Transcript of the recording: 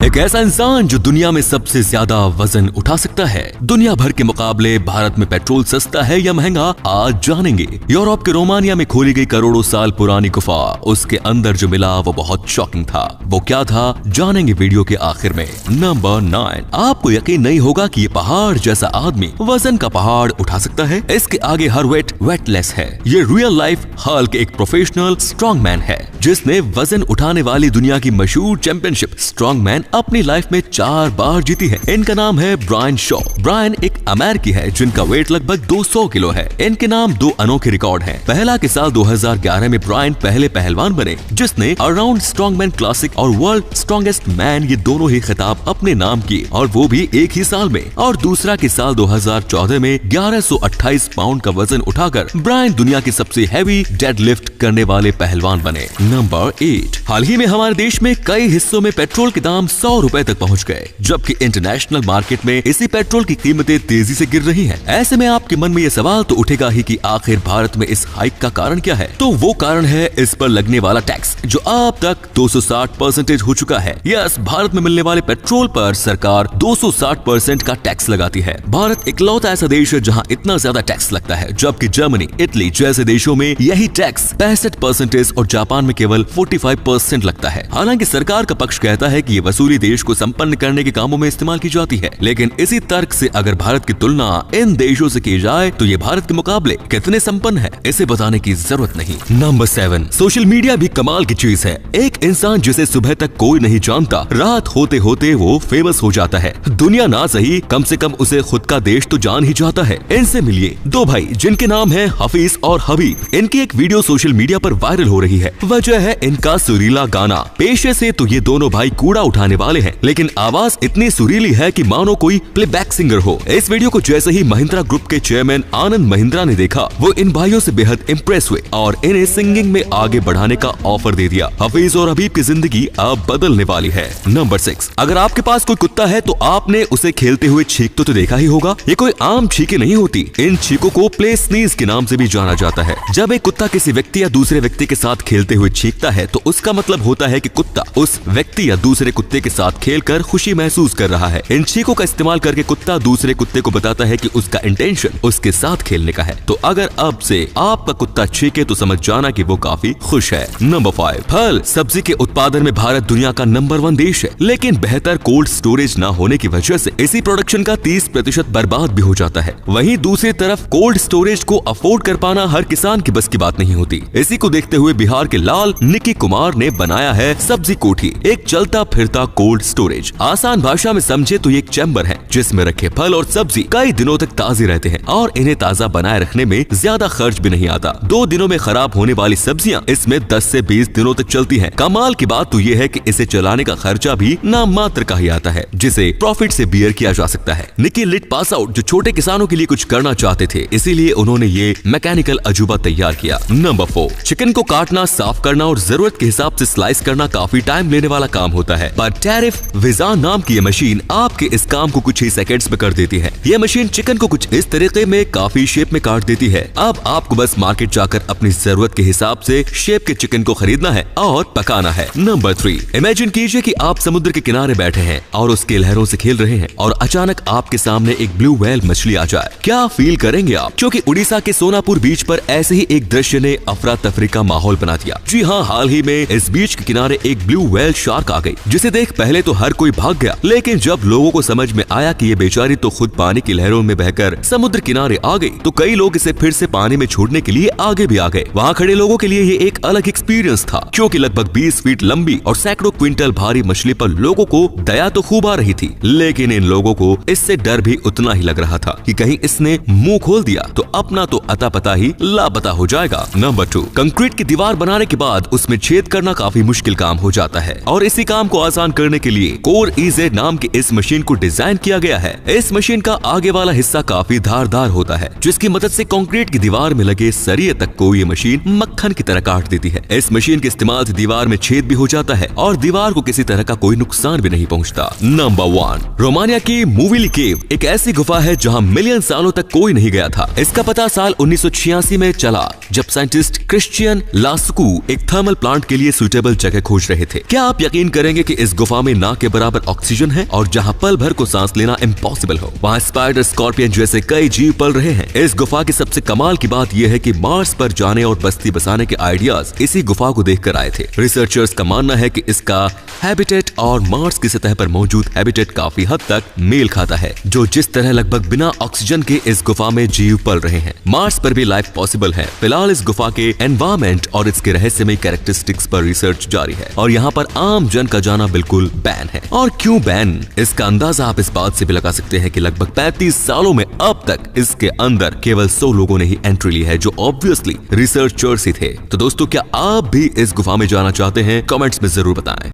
एक ऐसा इंसान जो दुनिया में सबसे ज्यादा वजन उठा सकता है। दुनिया भर के मुकाबले भारत में पेट्रोल सस्ता है या महंगा, आज जानेंगे। यूरोप के रोमानिया में खोली गई करोड़ों साल पुरानी गुफा, उसके अंदर जो मिला वो बहुत शॉकिंग था। वो क्या था, जानेंगे वीडियो के आखिर में। नंबर 9, आपको यकीन नहीं होगा कि ये पहाड़ जैसा आदमी वजन का पहाड़ उठा सकता है। इसके आगे हर वेटलेस है। ये रियल लाइफ हल्क एक प्रोफेशनल स्ट्रॉन्गमैन है जिसने वजन उठाने वाली दुनिया की मशहूर चैंपियनशिप स्ट्रॉन्गमैन अपनी लाइफ में 4 बार जीती है। इनका नाम है ब्रायन शॉ। ब्रायन एक अमेरिकी है जिनका वेट लगभग 200 किलो है। इनके नाम 2 अनोखे रिकॉर्ड हैं। पहला के साल 2011 में ब्रायन पहले पहलवान बने जिसने अराउंड स्ट्रॉन्गमैन क्लासिक और वर्ल्ड स्ट्रॉन्गेस्ट मैन ये दोनों ही खिताब अपने नाम किए, और वो भी एक ही साल में। और दूसरा के साल 2014 में 1128 पाउंड का वजन उठाकर ब्रायन दुनिया के सबसे हैवी डेडलिफ्ट करने वाले पहलवान बने। नंबर 8, हाल ही में हमारे देश में कई हिस्सों में पेट्रोल के दाम 100 रुपए तक पहुंच गए, जबकि इंटरनेशनल मार्केट में इसी पेट्रोल की कीमतें तेजी से गिर रही हैं। ऐसे में आपके मन में ये सवाल तो उठेगा ही कि आखिर भारत में इस हाइक का कारण क्या है। तो वो कारण है इस पर लगने वाला टैक्स, जो अब तक 260% हो चुका है। यस, भारत में मिलने वाले पेट्रोल पर सरकार 260% का टैक्स लगाती है। भारत इकलौता ऐसा देश है जहाँ इतना ज्यादा टैक्स लगता है, जबकि जर्मनी, इटली जैसे देशों में यही टैक्स 65% और जापान में केवल 45% लगता है। हालांकि सरकार का पक्ष कहता है कि ये वसूली देश को संपन्न करने के कामों में इस्तेमाल की जाती है, लेकिन इसी तर्क से अगर भारत की तुलना इन देशों से की जाए तो ये भारत के मुकाबले कितने संपन्न है, इसे बताने की जरूरत नहीं। नंबर 7, सोशल मीडिया भी कमाल की चीज है। एक इंसान जिसे सुबह तक कोई नहीं जानता, रात होते होते वो फेमस हो जाता है। दुनिया ना सही, कम से कम उसे खुद का देश तो जान ही जाता है। इनसे मिलिए 2 भाई जिनके नाम है हफीज और हबीब। इनकी एक वीडियो सोशल मीडिया पर वायरल हो रही है। वजह है इनका सुरीला गाना। पेशे से तो ये दोनों भाई कूड़ा उठाने वाले हैं, लेकिन आवाज इतनी सुरीली है कि मानो कोई प्लेबैक सिंगर हो। इस वीडियो को जैसे ही महिंद्रा ग्रुप के चेयरमैन आनंद महिंद्रा ने देखा, वो इन भाइयों से बेहद इम्प्रेस हुए और इन्हें सिंगिंग में आगे बढ़ाने का ऑफर दे दिया। हफीज और हबीब की जिंदगी अब बदलने वाली है। नंबर 6, अगर आपके पास कोई कुत्ता है तो आपने उसे खेलते हुए छींकते तो देखा ही होगा। ये कोई आम छींके नहीं होती। इन छींकों को प्ले स्नीज के नाम से भी जाना जाता है। जब एक कुत्ता किसी व्यक्ति या दूसरे व्यक्ति के साथ खेलते हुए छींकता है तो उसका मतलब होता है कि कुत्ता उस व्यक्ति या दूसरे कुत्ते के साथ खेलकर खुशी महसूस कर रहा है। इन छींकों का इस्तेमाल करके कुत्ता दूसरे कुत्ते को बताता है कि उसका इंटेंशन उसके साथ खेलने का है। तो अगर अब से आपका कुत्ता छींके तो समझ जाना कि वो काफी खुश है। नंबर 5, फल सब्जी के उत्पादन में भारत दुनिया का नंबर 1 देश है, लेकिन बेहतर कोल्ड स्टोरेज न होने की वजह से इसी प्रोडक्शन का 30% बर्बाद भी हो जाता है। वहीं दूसरी तरफ कोल्ड स्टोरेज को अफोर्ड कर पाना हर किसान की बस की बात नहीं होती। इसी को देखते हुए बिहार के लाल निकी कुमार ने बनाया है सब्जी कोठी, एक चलता फिरता कोल्ड स्टोरेज। आसान भाषा में समझे तो ये एक चैम्बर है जिसमें रखे फल और सब्जी कई दिनों तक ताजे रहते हैं और इन्हें ताजा बनाए रखने में ज्यादा खर्च भी नहीं आता। 2 दिनों में खराब होने वाली सब्जियां इसमें 10 से 20 दिनों तक चलती हैं। कमाल की बात तो ये है कि इसे चलाने का खर्चा भी नाम मात्र का ही आता है, जिसे प्रॉफिट से बियर किया जा सकता है। निकी लिट पास आउट जो छोटे किसानों के लिए कुछ करना चाहते थे, इसीलिए उन्होंने ये मैकेनिकल अजूबा तैयार किया। नंबर 4, चिकन को काटना, साफ करना और जरूरत के हिसाब से स्लाइस करना काफी टाइम लेने वाला काम होता है, पर टैरिफ विजान नाम की ये मशीन आपके इस काम को कुछ ही सेकंड्स में कर देती है। ये मशीन चिकन को कुछ इस तरीके में काफी शेप में काट देती है। अब आपको बस मार्केट जाकर अपनी जरूरत के हिसाब से शेप के चिकन को खरीदना है और पकाना है। नंबर 3, इमेजिन कीजिए कि आप समुद्र के किनारे बैठे हैं और उसके लहरों से खेल रहे हैं और अचानक आपके सामने एक ब्लू व्हेल मछली आ जाए। क्या फील करेंगे आप? क्योंकि उड़ीसा के सोनापुर बीच पर ऐसे ही एक दृश्य ने अफरा तफरी का माहौल बना दिया। जी हाँ, हाल ही में इस बीच के किनारे एक ब्लू व्हेल शार्क आ गई, जिसे देख पहले तो हर कोई भाग गया, लेकिन जब लोगों को समझ में आया कि ये बेचारी तो खुद पानी की लहरों में बहकर समुद्र किनारे आ गई, तो कई लोग इसे फिर से पानी में छोड़ने के लिए आगे भी आ गए। वहाँ खड़े लोगों के लिए ये एक अलग एक्सपीरियंस था, क्योंकि लगभग 20 फीट लंबी और सैकड़ों क्विंटल भारी मछली पर लोगों को दया तो खूब आ रही थी, लेकिन इन लोगों को इससे डर भी उतना ही लग रहा था कि कहीं इसने मुंह खोल दिया तो अपना तो अता पता ही लापता हो जाएगा। नंबर 2, कंक्रीट की दीवार बनाने के बाद उसमें छेद करना काफी मुश्किल काम हो जाता है, और इसी काम को आसान करने के लिए कोर EZ नाम की इस मशीन को डिजाइन किया गया है। इस मशीन का आगे वाला हिस्सा काफी धारदार होता है, जिसकी मदद से कंक्रीट की दीवार में लगे सरिये तक को ये मशीन मक्खन की तरह काट देती है। इस मशीन के इस्तेमाल से दीवार में छेद भी हो जाता है और दीवार को किसी तरह का कोई नुकसान भी नहीं पहुंचता। नंबर 1, रोमानिया की मूविली केव एक ऐसी गुफा है जहां मिलियन सालों तक कोई नहीं गया था। इसका पता साल 1986 में चला, जब साइंटिस्ट क्रिश्चियन लास्कू एक थर्मल प्लांट के लिए सुटेबल जगह खोज रहे थे। क्या आप यकीन करेंगे कि इस गुफा गुफा में ना के बराबर ऑक्सीजन है और जहाँ पल भर को सांस लेना इम्पॉसिबल हो, वहाँ स्पाइडर, स्कॉर्पियन जैसे कई जीव पल रहे हैं। इस गुफा की सबसे कमाल की बात यह है कि मार्स पर जाने और बस्ती बसाने के आइडियाज इसी गुफा को देखकर आए थे। रिसर्चर्स का मानना है कि इसका हैबिटेट और मार्स की सतह पर मौजूद हैबिटेट काफी हद तक मेल खाता है, जो जिस तरह लगभग बिना ऑक्सीजन के इस गुफा में जीव पल रहे हैं, मार्स पर भी लाइफ पॉसिबल है। फिलहाल इस गुफा के एनवायरमेंट और इसके रहस्यमय कैरेक्टरिस्टिक्स पर रिसर्च जारी है और यहाँ पर आम जन का जाना बिल्कुल बैन है। और क्यों बैन, इसका अंदाजा आप इस बात से भी लगा सकते हैं कि लगभग 35 सालों में अब तक इसके अंदर केवल 100 लोगों ने ही एंट्री ली है, जो ऑब्वियसली रिसर्चर्स ही थे। तो दोस्तों, क्या आप भी इस गुफा में जाना चाहते हैं? कमेंट्स में जरूर बताएं।